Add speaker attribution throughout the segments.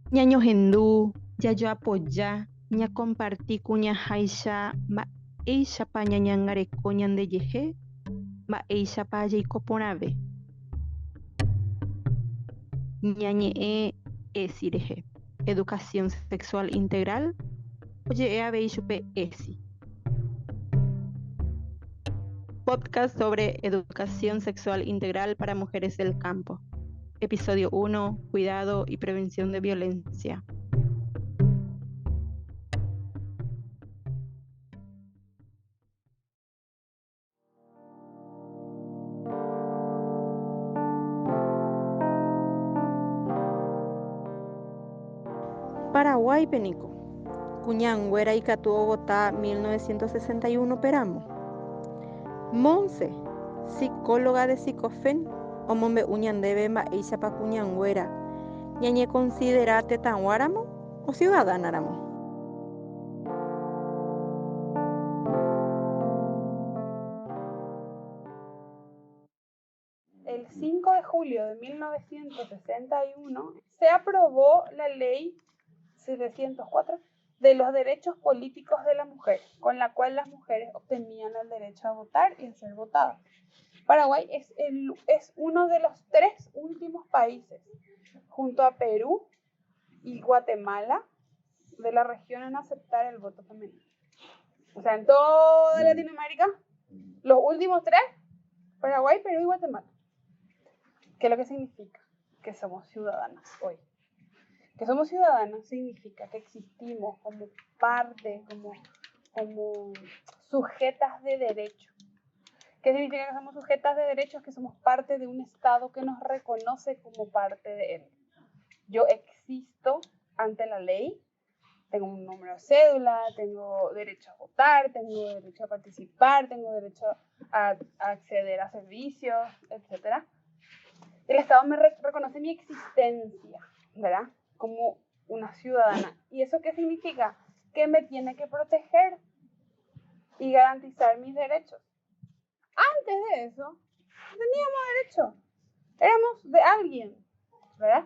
Speaker 1: Ñaño Hendú, Yayo apoya, ña compartí cuña Haisha, ma Eisha pa ñañangareko ñandejehe, ma Eisha pa jaikoporãve. Ñañe'ẽ ESI-rehe. Educación sexual integral, oje'e avei chupe ESI. Podcast sobre educación sexual integral para mujeres del campo. Episodio 1, cuidado y prevención de violencia. Paraguay, Penico. Cuñanguera y Catú, Bogotá, 1961, Peramo. Monse, psicóloga de Psicofen, Omombe Uñandebe Maísa pa Cuñanguera. Ñañe considera Tetanguáramo o Ciudadánáramo.
Speaker 2: El 5 de julio de 1961 se aprobó la Ley 704 de los derechos políticos de la mujer, con la cual las mujeres obtenían el derecho a votar y a ser votadas. Paraguay es uno de los 3 últimos países, junto a Perú y Guatemala, de la región en aceptar el voto femenino. O sea, en toda Latinoamérica, los últimos 3, Paraguay, Perú y Guatemala. ¿Qué es lo que significa? Que somos ciudadanas hoy. Que somos ciudadanas significa que existimos como parte, como sujetas de derecho. ¿Qué significa que somos sujetas de derechos? Que somos parte de un Estado que nos reconoce como parte de él. Yo existo ante la ley, tengo un número de cédula, tengo derecho a votar, tengo derecho a participar, tengo derecho a acceder a servicios, etc. El Estado me reconoce mi existencia, ¿verdad? Como una ciudadana. ¿Y eso qué significa? Que me tiene que proteger y garantizar mis derechos. Antes de eso, no teníamos derecho. Éramos de alguien, ¿verdad?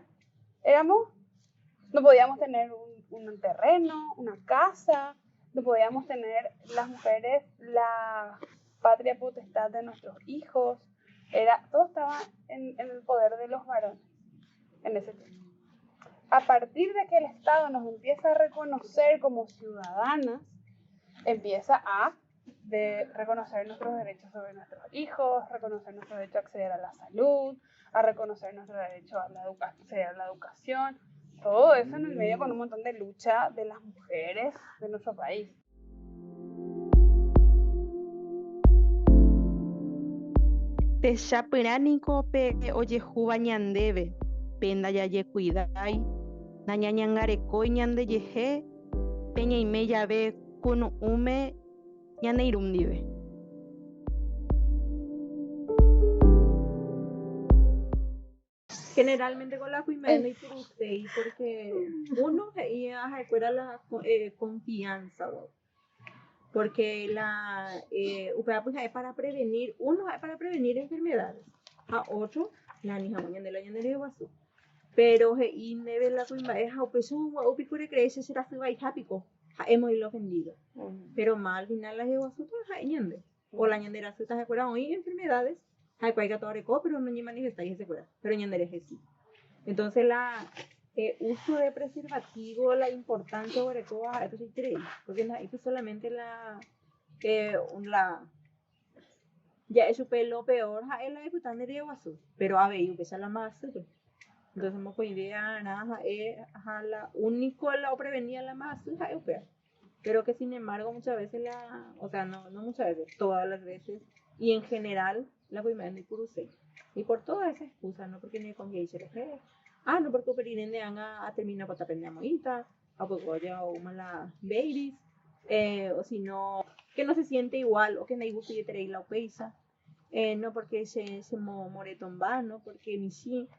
Speaker 2: No podíamos tener un terreno, una casa, no podíamos tener las mujeres la patria potestad de nuestros hijos. Todo estaba en el poder de los varones en ese tiempo. A partir de que el Estado nos empieza a reconocer como ciudadanas, empieza a reconocer nuestros derechos sobre nuestros hijos, reconocer nuestro derecho a acceder a la salud, a reconocer nuestro derecho a acceder a la educación. Todo eso en el medio con un montón de lucha de las mujeres de nuestro país.
Speaker 1: Techapyrániko pe ojehuva ñandéve, penda jaje cuidái, nañañangarekói ñandejehe, peñaime jave kunu'ũme ñaneirũndive.
Speaker 3: Generalmente con la cuimena y purusei, porque uno recuerda la confianza, ¿no? Porque la pues, es para prevenir, uno es para prevenir enfermedades, a otro la nijamoña de la ñandera de guasú. Pero y neve la cuimena es a peso o picure crece será fui vai hápico, hemos ido ofendido. Pero mal al final las de guasú todas ñande. O la ñandera se está recuerda hoy enfermedades. Hay cual gato areco, pero no ni manifesta y se cuida. Pero ñandere es sí. Entonces la uso de preservativo, la importancia de areco, esto sí cree, porque no, esto solamente la ya es lo peor, es la diputada de guasú, pero a ver, yo la más, entonces no puedo idea nada, es la único la prevenía la más, es peor. Pero que sin embargo muchas veces o sea, no muchas veces, todas las veces, y en general, la cuimena de curusei. Y por todas esas excusas, no porque ni con gay se no porque operinen de a terminar con tapenda moita, a poco ya o mala babies, o si no, que no se siente igual, o que no hay gusto de tener la peisa, no porque se moretón va, no porque ni sí,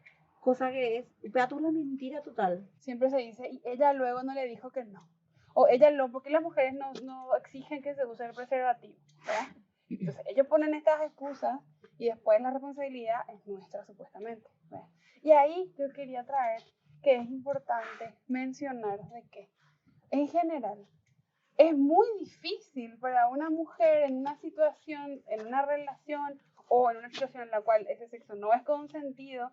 Speaker 3: cosa que es, pero la mentira total.
Speaker 2: Siempre se dice, y ella luego no le dijo que no. O ella lo, porque las mujeres no exigen que se use el preservativo, ¿verdad? Entonces ellos ponen estas excusas y después la responsabilidad es nuestra supuestamente, ¿verdad? Y ahí yo quería traer que es importante mencionar de que, en general, es muy difícil para una mujer en una situación, en una relación o en una situación en la cual ese sexo no es consentido,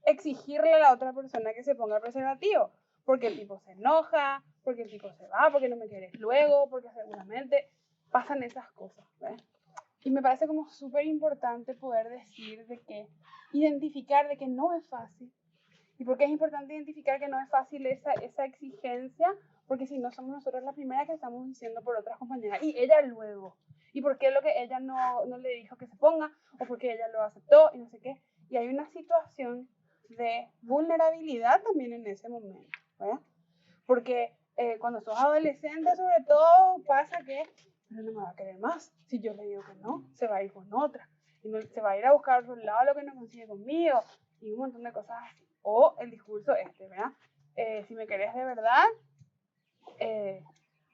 Speaker 2: exigirle a la otra persona que se ponga preservativo. Porque el tipo se enoja, porque el tipo se va, porque no me quieres luego, porque seguramente pasan esas cosas, ¿ves? Y me parece como súper importante poder decir de que, identificar de que no es fácil. ¿Y por qué es importante identificar que no es fácil esa exigencia? Porque si no somos nosotros la primera que estamos diciendo por otras compañeras. Y ella luego. ¿Y por qué lo que ella no le dijo que se ponga? ¿O porque ella lo aceptó? Y no sé qué. Y hay una situación de vulnerabilidad también en ese momento, ¿verdad? Porque cuando sos adolescente, sobre todo, pasa que no me va a querer más. Si yo le digo que no, se va a ir con otra. Y no, se va a ir a buscar a otro lado lo que no consigue conmigo. Y un montón de cosas así. O el discurso ¿verdad? Si me querés de verdad,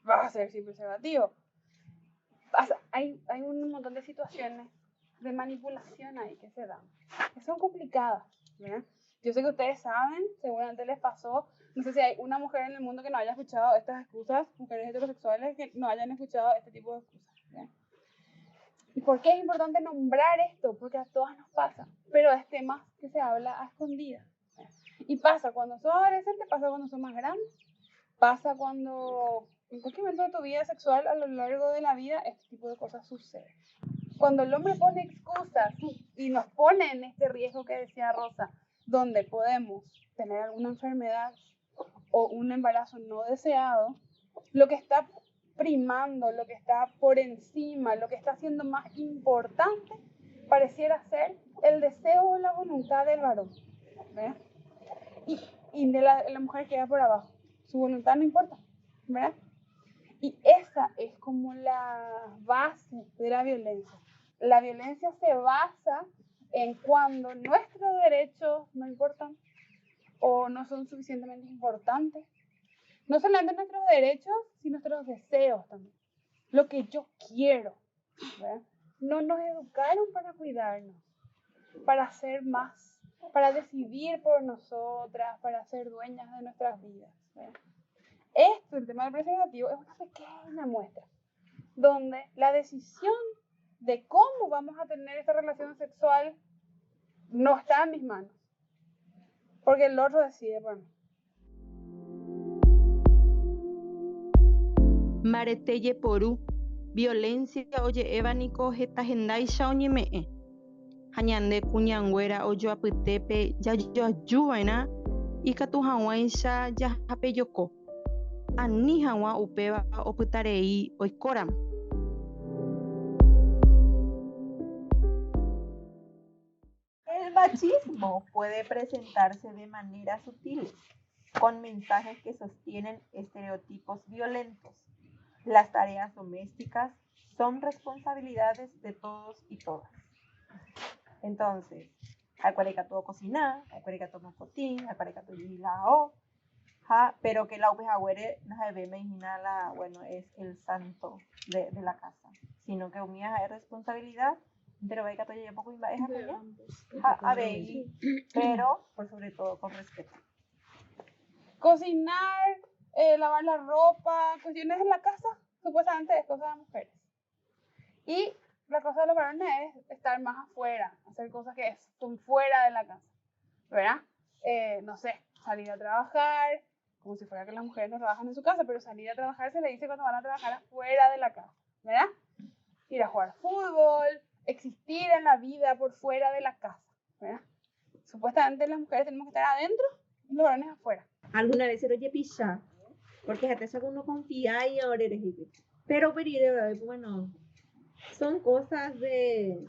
Speaker 2: vas a ser sin preservativo. Hay un montón de situaciones de manipulación ahí que se dan, que son complicadas, ¿verdad? Yo sé que ustedes saben, seguramente les pasó, no sé si hay una mujer en el mundo que no haya escuchado estas excusas, mujeres heterosexuales que no hayan escuchado este tipo de excusas, ¿verdad? ¿Y por qué es importante nombrar esto? Porque a todas nos pasa, pero es tema que se habla a escondidas. Y pasa cuando sos adolescente, pasa cuando sos más grande, pasa cuando en cualquier momento de tu vida sexual a lo largo de la vida este tipo de cosas suceden. Cuando el hombre pone excusas y nos pone en este riesgo que decía Rosa, donde podemos tener alguna enfermedad o un embarazo no deseado, lo que está primando, lo que está por encima, lo que está siendo más importante, pareciera ser el deseo o la voluntad del varón, ¿verdad? Y de la mujer queda por abajo. Su voluntad no importa, ¿verdad? Y esa es como la base de la violencia. La violencia se basa en cuando nuestros derechos no importan o no son suficientemente importantes. No solamente nuestros derechos, sino nuestros deseos también. Lo que yo quiero, ¿verdad? No nos educaron para cuidarnos, para hacer más, para decidir por nosotras, para ser dueñas de nuestras vidas, ¿verdad? Esto, el tema del preservativo, es una pequeña muestra donde la decisión de cómo vamos a tener esta relación sexual no está en mis manos, porque el otro decide por mí.
Speaker 1: Mareteye poru, violencia oye evaniko hetahendáicha oñeme'ẽ. Ha ñande kuñanguéra ojoapytépe jajoajúva'erã ikatu hag̃uáicha jahapejoko. Ani hag̃ua upéva opytarei oikóramo.
Speaker 3: El machismo puede presentarse de maneras sutiles, con mensajes que sostienen estereotipos violentos. Las tareas domésticas son responsabilidades de todos y todas. Entonces, hay que todo cocinar, hay que todo cotín, hay que todo lao, pero que la upejagüere no se ve la, bueno, es el santo de la casa, sino que umía es responsabilidad, pero hay que todo llevar poco imbaeja a ver, pero por sobre todo con respeto.
Speaker 2: Cocinar, lavar la ropa, cuestiones en la casa, supuestamente es cosa de mujeres. Y la cosa de los varones es estar más afuera, hacer cosas que son fuera de la casa, ¿verdad? No sé, salir a trabajar, como si fuera que las mujeres no trabajan en su casa, pero salir a trabajar se le dice cuando van a trabajar afuera de la casa, ¿verdad? Ir a jugar fútbol, existir en la vida por fuera de la casa, ¿verdad? Supuestamente las mujeres tenemos que estar adentro y los varones afuera.
Speaker 3: Alguna vez se lo pisa, porque hasta eso uno confía y ahora eres pero bueno, son cosas de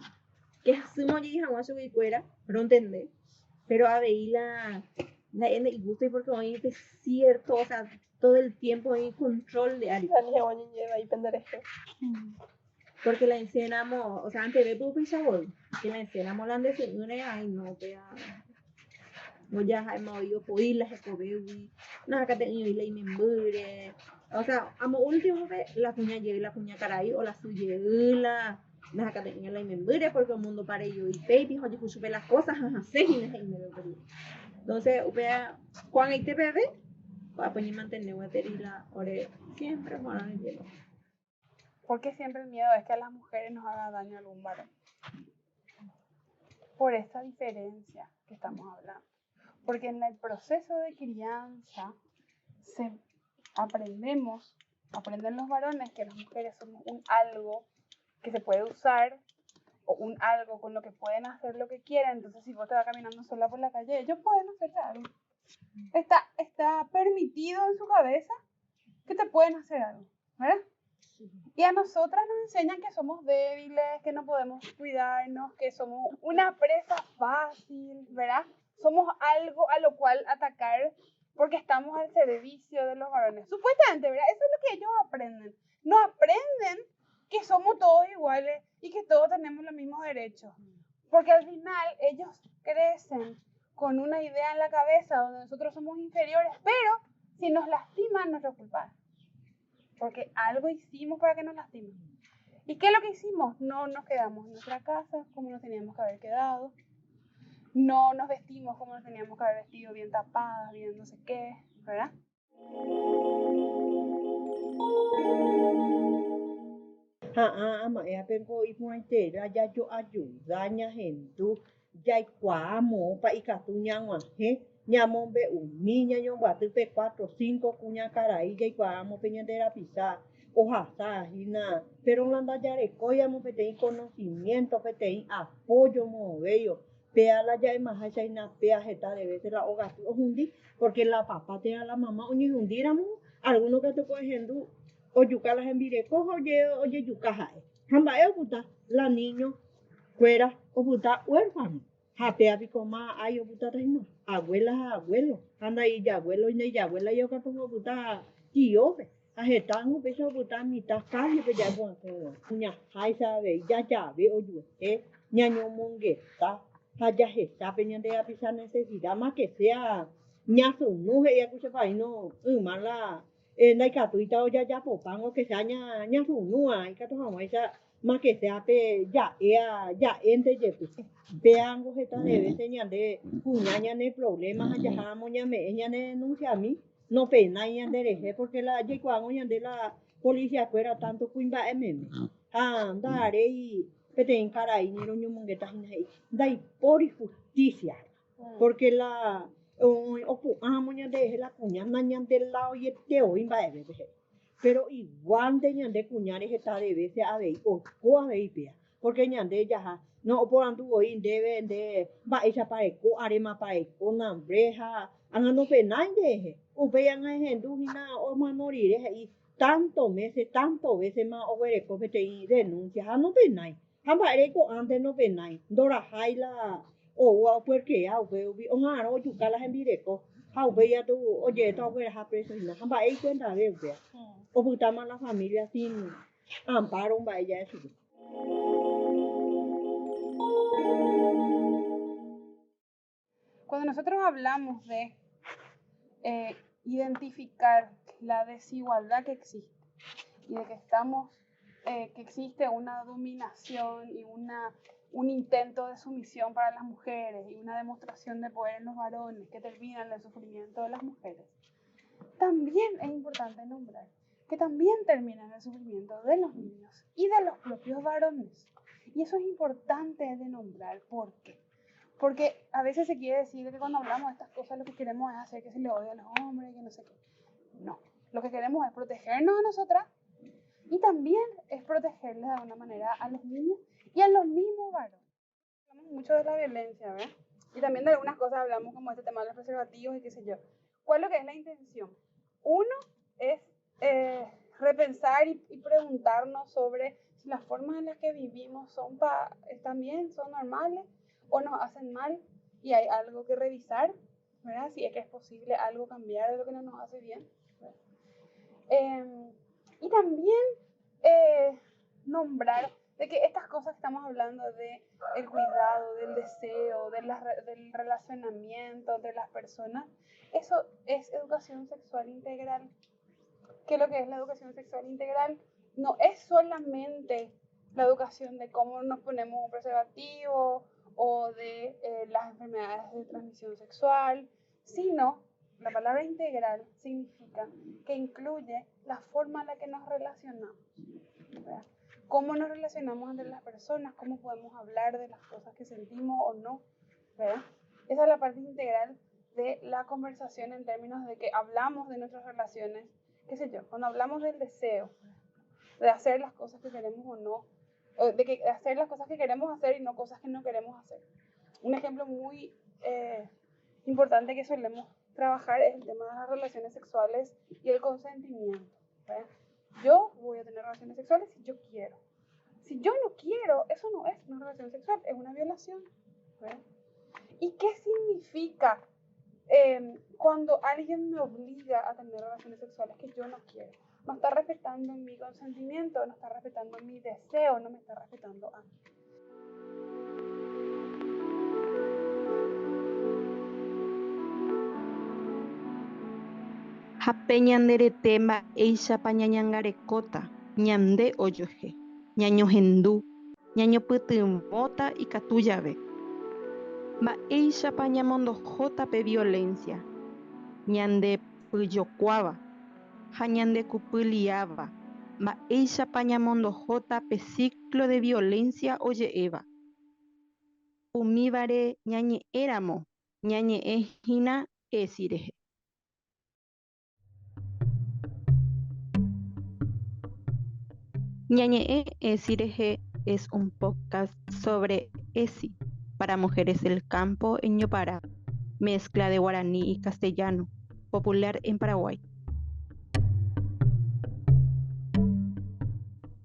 Speaker 3: que hacemos y jamás se fuera, no entender, pero a ver la el gusto y porque hoy es cierto, o sea, todo el tiempo hay control de algo. Porque la enseñamos, o sea, antes de tu sabor, que la enseñamos la de señores, ay no, pero no ya hemos oído poder las escobewi, no acá tengo y la inmembre, o sea, amo último ve la cuña lleve la cuña caray o la suya me acá tenía la membre porque el mundo para yo y baby oye pues supe las cosas así y me entonces upea cuando hay TPV para poner mantener la ore siempre bueno no entiendo
Speaker 2: Porque siempre el miedo es que a las mujeres nos haga daño algún varón. Por esta diferencia que estamos hablando. Porque en el proceso de crianza aprenden los varones que las mujeres somos un algo que se puede usar o un algo con lo que pueden hacer lo que quieran. Entonces si vos te vas caminando sola por la calle, ellos pueden hacer algo. Está permitido en su cabeza que te pueden hacer algo, ¿verdad? Y a nosotras nos enseñan que somos débiles, que no podemos cuidarnos, que somos una presa fácil, ¿verdad? Somos algo a lo cual atacar porque estamos al servicio de los varones. Supuestamente, ¿verdad? Eso es lo que ellos aprenden. No aprenden que somos todos iguales y que todos tenemos los mismos derechos. Porque al final ellos crecen con una idea en la cabeza donde nosotros somos inferiores, pero si nos lastiman, nuestra culpa. Porque algo hicimos para que nos lastimen. ¿Y qué es lo que hicimos? No nos quedamos en nuestra casa como nos teníamos que haber quedado. No nos vestimos como nos teníamos que haber vestido, bien tapadas, bien no sé qué, ¿verdad?
Speaker 4: Mà em bên cô ít ngoài tệ ra ya cho ayuda nha hen tu ya quá mô pa y cả tu nha mà he nhà mong be mi nha nhong ba tu pe 4 5 cuña caray ya quá mô pe nha de la pisa ojalá hina pero landa ya re coya mo pe ten conocimiento pe ten apoyo mo bello pea la ya más hay na pea jeta de veces la hoga tu hundi porque la papá te la mamá uñi hundíramos algunos que te cogen o yuca las envirecos oye yuca jae hamba e puta la niño fuera o puta huérfano japea pico más ay o puta no abuelos anda y ya abuelo y ya abuela yo que pongo puta tío ajetan o peso puta mitad calle pe ya bon uña hay sabe ya ve o yo ñaño mongueta haya gesta peña de a pisar necesidad más que sea ñazo no ya que se fa no mala nai cả tụi tao ya phổ bang o que sea ña thủ nua y ka to hong esa más que sea pe ya ente je pues vean go jeta de veces ña de ña ne problemas ya jamo ña me ña ne denuncia a mí no pena ña de reje porque la ye cuando ña de la policía fuera tanto cuimba dare y peten cara y ni roño mongueta dai por justicia porque la amo ña de la cuña ña del lado y te hoy va a ver pero igual de ña de cuñares está de veces a ver o a ver pea porque ña de ya no por andu hoy debe de va esa para eco arema para eco nambreja no penai de o vean a gente una o manorir y tanto veces más o ver eco te denuncia no penai hamba eco antes no penai dora jaila o porque ya veo o ngaro yuca las envirecos hau veía tu oye tu abuela ha preso y no hamba ahí cuenta de vea o puta más la familia sin amparo un vaya eso
Speaker 2: Cuando nosotros hablamos de identificar la desigualdad que existe y de que existe una dominación y un intento de sumisión para las mujeres y una demostración de poder en los varones que termina en el sufrimiento de las mujeres, también es importante nombrar que también termina en el sufrimiento de los niños y de los propios varones. Y eso es importante de nombrar. ¿Por qué? Porque a veces se quiere decir que cuando hablamos de estas cosas lo que queremos es hacer que se le odie a los hombres, que no sé qué. No, lo que queremos es protegernos a nosotras y también es protegerles de alguna manera a los niños y a los mismos varones. Hablamos mucho de la violencia, ¿verdad? Y también de algunas cosas hablamos como este tema de los preservativos y qué sé yo. ¿Cuál es lo que es la intención? Uno es repensar y preguntarnos sobre si las formas en las que vivimos están bien, son normales o nos hacen mal y hay algo que revisar, ¿verdad? Si es que es posible algo cambiar de lo que no nos hace bien. Y también nombrar de que estas cosas que estamos hablando de el cuidado, del deseo, del relacionamiento de las personas, eso es educación sexual integral. ¿Qué es lo que es la educación sexual integral? No es solamente la educación de cómo nos ponemos un preservativo o de las enfermedades de transmisión sexual, sino la palabra integral significa que incluye la forma en la que nos relacionamos, ¿verdad? Cómo nos relacionamos entre las personas, cómo podemos hablar de las cosas que sentimos o no, ¿verdad? Esa es la parte integral de la conversación en términos de que hablamos de nuestras relaciones, qué sé yo, cuando hablamos del deseo, de hacer las cosas que queremos o no, de hacer las cosas que queremos hacer y no cosas que no queremos hacer. Un ejemplo muy importante que solemos trabajar es el tema de las relaciones sexuales y el consentimiento, ¿verdad? Yo voy a tener relaciones sexuales si yo quiero. Si yo no quiero, eso no es una relación sexual, es una violación, ¿verdad? ¿Y qué significa cuando alguien me obliga a tener relaciones sexuales que yo no quiero? No está respetando mi consentimiento, no está respetando mi deseo, no me está respetando a mí.
Speaker 1: Hape ñanderete mba'éichapa ñañangarekóta, ñande ojohe, ñañohendu, ñañopytymóta ikatu jave. Mba'éichapa ñamondohóta pe violencia, ñandepyjokuáva ha ñandekupyliáva. Mba'éichapa ñamondohóta pe ciclo de violencia oje'éva. Umívare ñañe'ẽramo ñañe'ẽhína esy rehe. Ñañe'ẽ Esy rehe es un podcast sobre ESI para mujeres del campo en Ñopará, mezcla de guaraní y castellano, popular en Paraguay.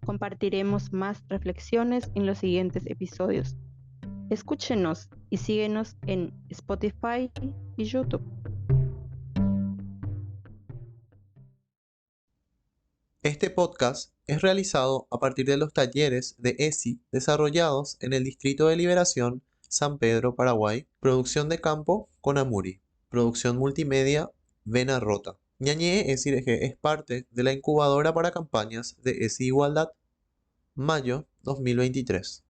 Speaker 1: Compartiremos más reflexiones en los siguientes episodios. Escúchenos y síguenos en Spotify y YouTube.
Speaker 5: Este podcast es realizado a partir de los talleres de ESI desarrollados en el Distrito de Liberación San Pedro, Paraguay. Producción de campo con Amuri. Producción multimedia Vena Rota. Ñañe'ẽ Esy rehe es parte de la incubadora para campañas de ESI Igualdad. Mayo 2023.